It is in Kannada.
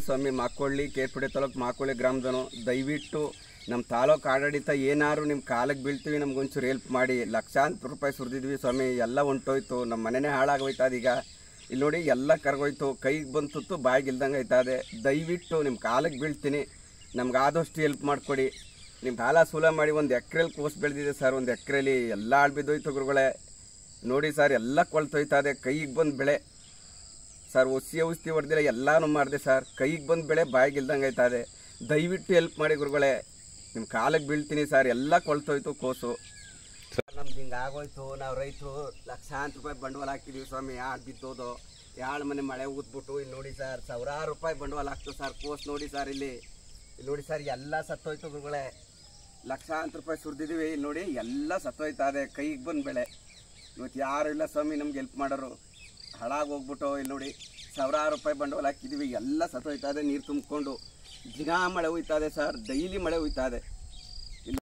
ಸ್ವಾಮಿ, ಮಾಕೊಳ್ಳಿ ಕೇರ್ಪುಡೆ ತಾಲೂಕು ಮಾಕೊಳ್ಳಿ ಗ್ರಾಮದನು. ದಯವಿಟ್ಟು ನಮ್ಮ ತಾಲೂಕು ಆಡಳಿತ ಏನಾರು ನಿಮ್ಮ ಕಾಲಕ್ಕೆ ಬೀಳ್ತೀವಿ, ನಮ್ಗೊಂಚೂರು ಹೆಲ್ಪ್ ಮಾಡಿ. ಲಕ್ಷಾಂತರ ರೂಪಾಯಿ ಸುರಿದಿದ್ವಿ ಸ್ವಾಮಿ, ಎಲ್ಲ ಹೊಂಟೋಯ್ತು. ನಮ್ಮ ಮನೆಯೇ ಹಾಳಾಗೋಯ್ತದ. ಈಗ ಇಲ್ಲಿ ನೋಡಿ ಎಲ್ಲ ಕರ್ಗೋಯ್ತು, ಕೈಗೆ ಬಂತು ಬಾಯಿಗೆ ಇಲ್ದಂಗೆ ಆಯ್ತದೆ. ದಯವಿಟ್ಟು ನಿಮ್ಮ ಕಾಲಕ್ಕೆ ಬೀಳ್ತೀನಿ, ನಮ್ಗೆ ಆದಷ್ಟು ಹೆಲ್ಪ್ ಮಾಡಿಕೊಡಿ. ನಿಮ್ಮ ಸಾಲ ಸೂಲ ಮಾಡಿ ಒಂದು ಎಕ್ರೆಲಿ ಕೋಸು ಬೆಳೆದಿದೆ ಸರ್. ಒಂದು ಎಕ್ರೆಲಿ ಎಲ್ಲ ಬಿದ್ದೋಯ್ತು ಗುರುಗಳೇ. ನೋಡಿ ಸರ್, ಎಲ್ಲ ಕೊಳ್ತೋಯ್ತದೆ. ಕೈಗೆ ಬಂದು ಬೆಳೆ ಸರ್, ಔಷಧಿ ಹೊಡೆದಿಲ್ಲ, ಎಲ್ಲನೂ ಮಾಡಿದೆ ಸರ್. ಕೈಗೆ ಬಂದು ಬೆಳೆ ಬಾಯಿಗೆ ಇಲ್ದಂಗೆ ಆಯ್ತದೆ. ದಯವಿಟ್ಟು ಹೆಲ್ಪ್ ಮಾಡಿ ಗುರುಗಳೇ, ನಿಮ್ಮ ಕಾಲಕ್ಕೆ ಬೀಳ್ತೀನಿ ಸರ್. ಎಲ್ಲ ಕೊಳ್ತೋಯ್ತು ಕೋಸು. ನಮ್ದು ಹಿಂಗೆ ಆಗೋಯ್ತು. ನಾವು ರೈತರು ಲಕ್ಷಾಂತರ ರೂಪಾಯಿ ಬಂಡವಾಳ ಹಾಕಿದ್ದೀವಿ ಸ್ವಾಮಿ. ಯಾಳು ಬಿದ್ದೋದು, ಯಾಳು ಮನೆ ಮಳೆ ಊದ್ಬಿಟ್ಟು. ಇಲ್ಲಿ ನೋಡಿ ಸರ್, ಸಾವಿರಾರು ರೂಪಾಯಿ ಬಂಡವಾಳ ಹಾಕ್ತು ಸರ್. ಕೋಸು ನೋಡಿ ಸರ್, ಇಲ್ಲಿ ನೋಡಿ ಸರ್, ಎಲ್ಲ ಸತ್ತೋಯ್ತು ಗುರುಗಳೇ. ಲಕ್ಷಾಂತರ ರೂಪಾಯಿ ಸುರಿದಿದ್ದೀವಿ. ಇಲ್ಲಿ ನೋಡಿ ಎಲ್ಲ ಸತ್ತೋಯ್ತದೆ. ಕೈಗೆ ಬಂದು ಬೆಳೆ. ಇವತ್ತು ಯಾರು ಇಲ್ಲ ಸ್ವಾಮಿ ನಮ್ಗೆ ಹೆಲ್ಪ್ ಮಾಡೋರು. ಹಾಳಾಗೋಗ್ಬಿಟ್ಟು ಇಲ್ಲಿ ನೋಡಿ ಸಾವಿರಾರು ರೂಪಾಯಿ ಬಂಡವಾಳ ಹಾಕಿದ್ದೀವಿ, ಎಲ್ಲ ಸತ್ತೋಯ್ತದೆ. ನೀರು ತುಂಬಿಕೊಂಡು ದಿನಾ ಮಳೆ ಹೋಯ್ತದೆ ಸರ್, ಡೈಲಿ ಮಳೆ ಹೋಯ್ತದೆ.